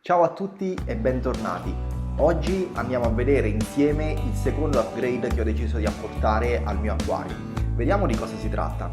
Ciao a tutti e bentornati. Oggi andiamo a vedere insieme il secondo upgrade che ho deciso di apportare al mio acquario. Vediamo di cosa si tratta.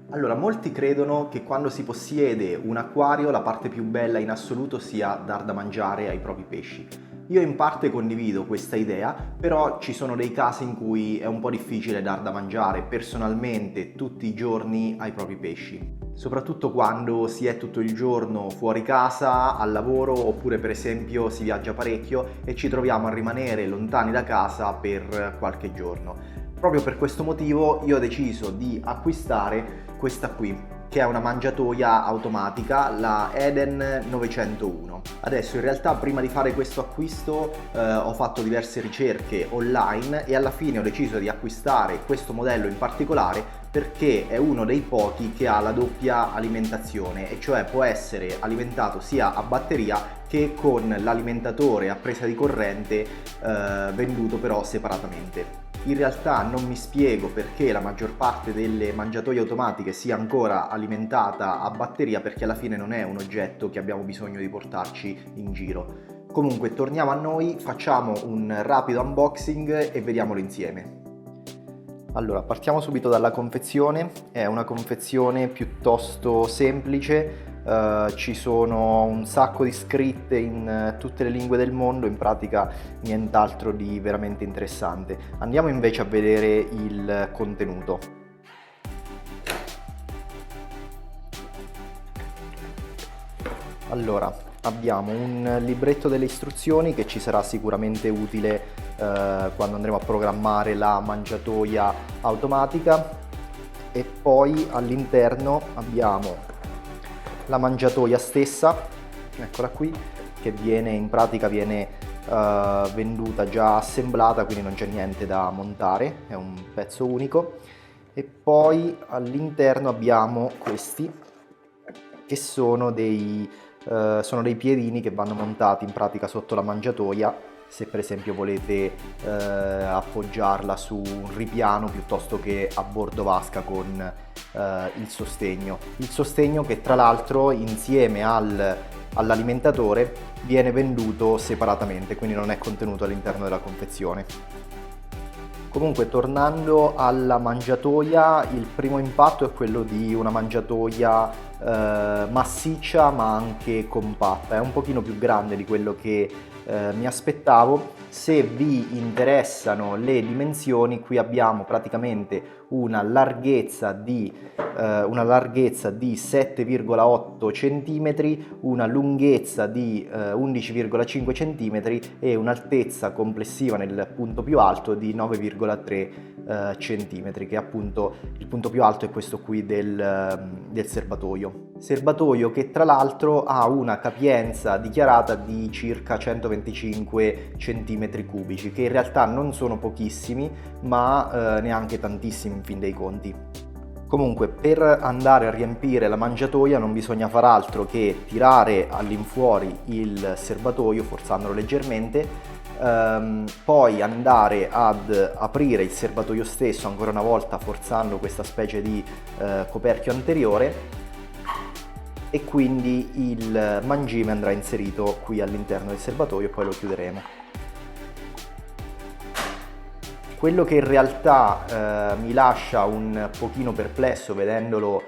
Allora, molti credono che quando si possiede un acquario la parte più bella in assoluto sia dar da mangiare ai propri pesci. Io in parte condivido questa idea, però ci sono dei casi in cui è un po' difficile dar da mangiare personalmente tutti i giorni ai propri pesci. Soprattutto quando si è tutto il giorno fuori casa, al lavoro, oppure per esempio si viaggia parecchio e ci troviamo a rimanere lontani da casa per qualche giorno. Proprio per questo motivo io ho deciso di acquistare questa qui, che è una mangiatoia automatica, la Eden 901. Adesso in realtà prima di fare questo acquisto ho fatto diverse ricerche online e alla fine ho deciso di acquistare questo modello in particolare perché è uno dei pochi che ha la doppia alimentazione, e cioè può essere alimentato sia a batteria che con l'alimentatore a presa di corrente venduto però separatamente. In realtà non mi spiego perché la maggior parte delle mangiatoie automatiche sia ancora alimentata a batteria, perché alla fine non è un oggetto che abbiamo bisogno di portarci in giro. Comunque torniamo a noi, facciamo un rapido unboxing e vediamolo insieme. Allora, partiamo subito dalla confezione. È una confezione piuttosto semplice. Ci sono un sacco di scritte in tutte le lingue del mondo, in pratica nient'altro di veramente interessante. Andiamo invece a vedere il contenuto. Allora, abbiamo un libretto delle istruzioni che ci sarà sicuramente utile quando andremo a programmare la mangiatoia automatica, e poi all'interno abbiamo la mangiatoia stessa, eccola qui, che viene venduta già assemblata, quindi non c'è niente da montare, è un pezzo unico. E poi all'interno abbiamo questi che sono dei piedini che vanno montati in pratica sotto la mangiatoia, se per esempio volete appoggiarla su un ripiano piuttosto che a bordo vasca con il sostegno che tra l'altro insieme all'alimentatore viene venduto separatamente, quindi non è contenuto all'interno della confezione. Comunque, tornando alla mangiatoia, il primo impatto è quello di una mangiatoia massiccia ma anche compatta, è un pochino più grande di quello che mi aspettavo. Se vi interessano le dimensioni, qui abbiamo praticamente una larghezza di 7,8 cm, una lunghezza di 11,5 cm e un'altezza complessiva nel punto più alto di 9,3 cm, che appunto il punto più alto è questo qui del serbatoio che tra l'altro ha una capienza dichiarata di circa 125 cm cubici, che in realtà non sono pochissimi ma neanche tantissimi in fin dei conti. Comunque, per andare a riempire la mangiatoia non bisogna far altro che tirare all'infuori il serbatoio forzandolo leggermente, poi andare ad aprire il serbatoio stesso ancora una volta forzando questa specie di coperchio anteriore, e quindi il mangime andrà inserito qui all'interno del serbatoio e poi lo chiuderemo. Quello che in realtà mi lascia un pochino perplesso vedendo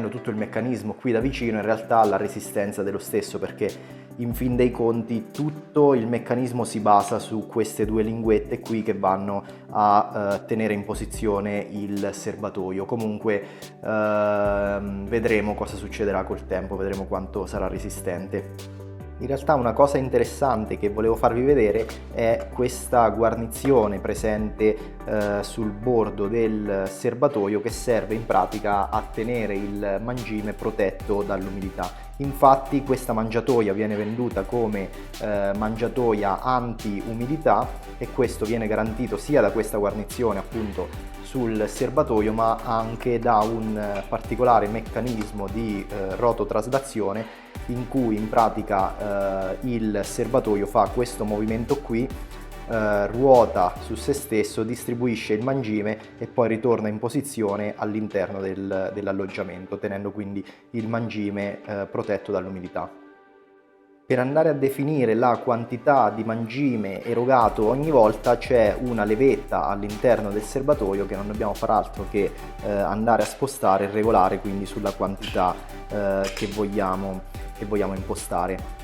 tutto il meccanismo qui da vicino, in realtà la resistenza dello stesso, perché in fin dei conti tutto il meccanismo si basa su queste due linguette qui che vanno a tenere in posizione il serbatoio. Comunque vedremo cosa succederà col tempo, vedremo quanto sarà resistente. In realtà una cosa interessante che volevo farvi vedere è questa guarnizione presente sul bordo del serbatoio, che serve in pratica a tenere il mangime protetto dall'umidità. Infatti questa mangiatoia viene venduta come mangiatoia anti-umidità, e questo viene garantito sia da questa guarnizione appunto sul serbatoio, ma anche da un particolare meccanismo di rototraslazione, in cui in pratica il serbatoio fa questo movimento qui ruota su se stesso, distribuisce il mangime e poi ritorna in posizione all'interno dell'alloggiamento, tenendo quindi il mangime protetto dall'umidità. Per andare a definire la quantità di mangime erogato ogni volta c'è una levetta all'interno del serbatoio che non dobbiamo far altro che andare a spostare e regolare quindi sulla quantità che vogliamo impostare.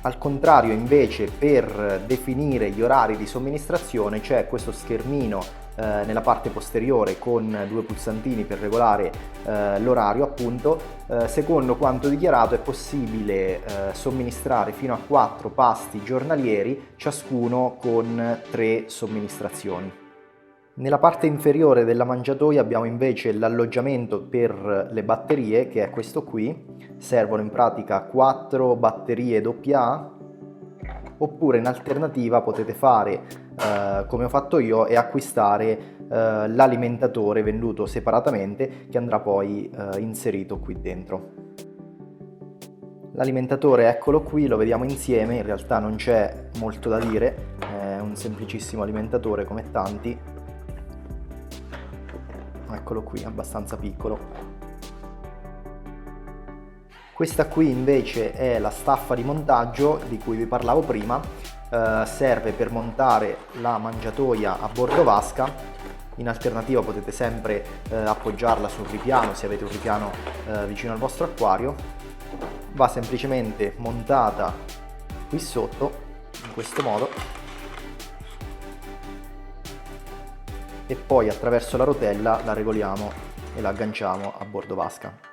Al contrario, invece, per definire gli orari di somministrazione c'è questo schermino nella parte posteriore con due pulsantini per regolare l'orario, appunto. Secondo quanto dichiarato è possibile somministrare fino a 4 pasti giornalieri, ciascuno con 3 somministrazioni. Nella parte inferiore della mangiatoia abbiamo invece l'alloggiamento per le batterie, che è questo qui. Servono in pratica 4 batterie AA, oppure in alternativa potete fare come ho fatto io e acquistare l'alimentatore venduto separatamente, che andrà poi inserito qui dentro. L'alimentatore eccolo qui, lo vediamo insieme, in realtà non c'è molto da dire, è un semplicissimo alimentatore come tanti. Eccolo qui, abbastanza piccolo. Questa qui invece è la staffa di montaggio di cui vi parlavo prima, serve per montare la mangiatoia a bordo vasca. In alternativa potete sempre appoggiarla sul ripiano se avete un ripiano vicino al vostro acquario. Va semplicemente montata qui sotto, in questo modo, e poi attraverso la rotella la regoliamo e la agganciamo a bordo vasca.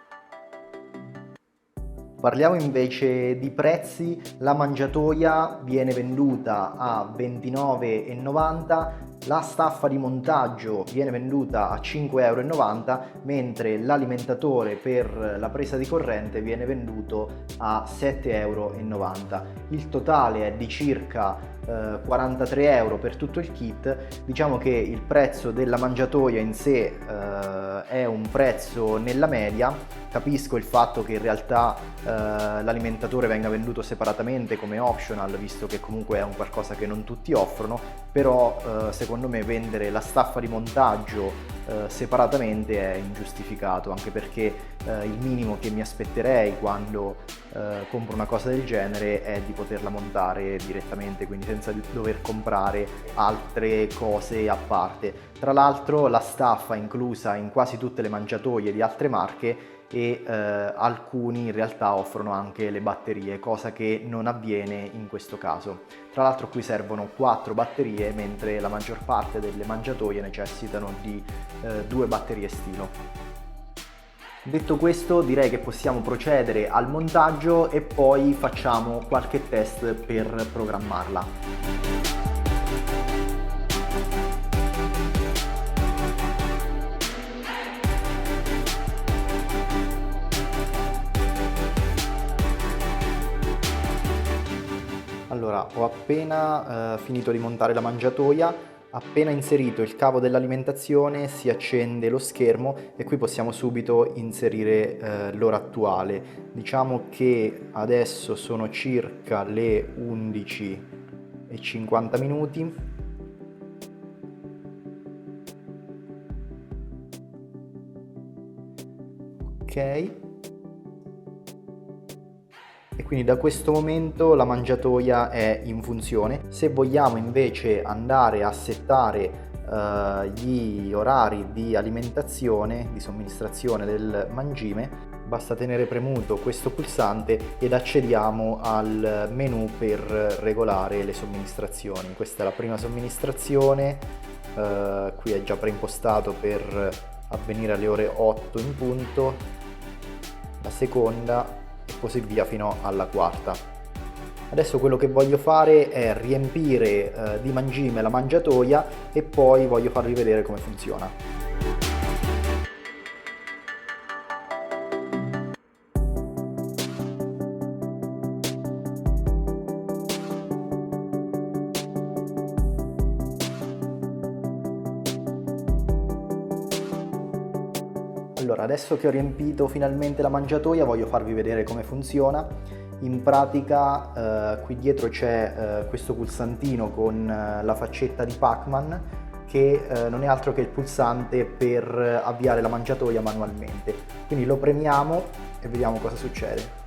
Parliamo invece di prezzi. La mangiatoia viene venduta a 29,90 €, la staffa di montaggio viene venduta a 5,90 €, mentre l'alimentatore per la presa di corrente viene venduto a 7,90 €. Il totale è di circa 43 € per tutto il kit. Diciamo che il prezzo della mangiatoia in sé è un prezzo nella media. Capisco il fatto che in realtà l'alimentatore venga venduto separatamente come optional, visto che comunque è un qualcosa che non tutti offrono, però secondo me vendere la staffa di montaggio separatamente è ingiustificato, anche perché il minimo che mi aspetterei quando compro una cosa del genere è di poterla montare direttamente, quindi senza dover comprare altre cose a parte. Tra l'altro la staffa è inclusa in quasi tutte le mangiatoie di altre marche e alcuni in realtà offrono anche le batterie, cosa che non avviene in questo caso. Tra l'altro qui servono 4 batterie, mentre la maggior parte delle mangiatoie necessitano di 2 batterie stilo. Detto questo, direi che possiamo procedere al montaggio e poi facciamo qualche test per programmarla. Allora, ho appena finito di montare la mangiatoia. Appena inserito il cavo dell'alimentazione si accende lo schermo e qui possiamo subito inserire l'ora attuale. Diciamo che adesso sono circa le 11:50 minuti. Ok. E quindi da questo momento la mangiatoia è in funzione. Se vogliamo invece andare a settare gli orari di alimentazione, di somministrazione del mangime, basta tenere premuto questo pulsante ed accediamo al menu per regolare le somministrazioni. Questa è la prima somministrazione, qui è già preimpostato per avvenire alle ore 8 in punto, la seconda e così via fino alla quarta. Adesso quello che voglio fare è riempire di mangime la mangiatoia e poi voglio farvi vedere come funziona. Allora, adesso che ho riempito finalmente la mangiatoia voglio farvi vedere come funziona. In pratica qui dietro c'è questo pulsantino con la faccetta di Pac-Man che non è altro che il pulsante per avviare la mangiatoia manualmente. Quindi lo premiamo e vediamo cosa succede.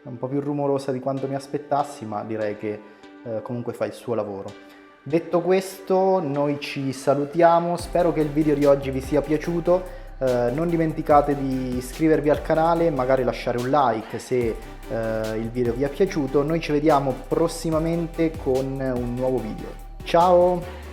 È un po' più rumorosa di quanto mi aspettassi, ma direi che comunque fa il suo lavoro. Detto questo, noi ci salutiamo, spero che il video di oggi vi sia piaciuto. Non dimenticate di iscrivervi al canale e magari lasciare un like se il video vi è piaciuto. Noi ci vediamo prossimamente con un nuovo video. Ciao!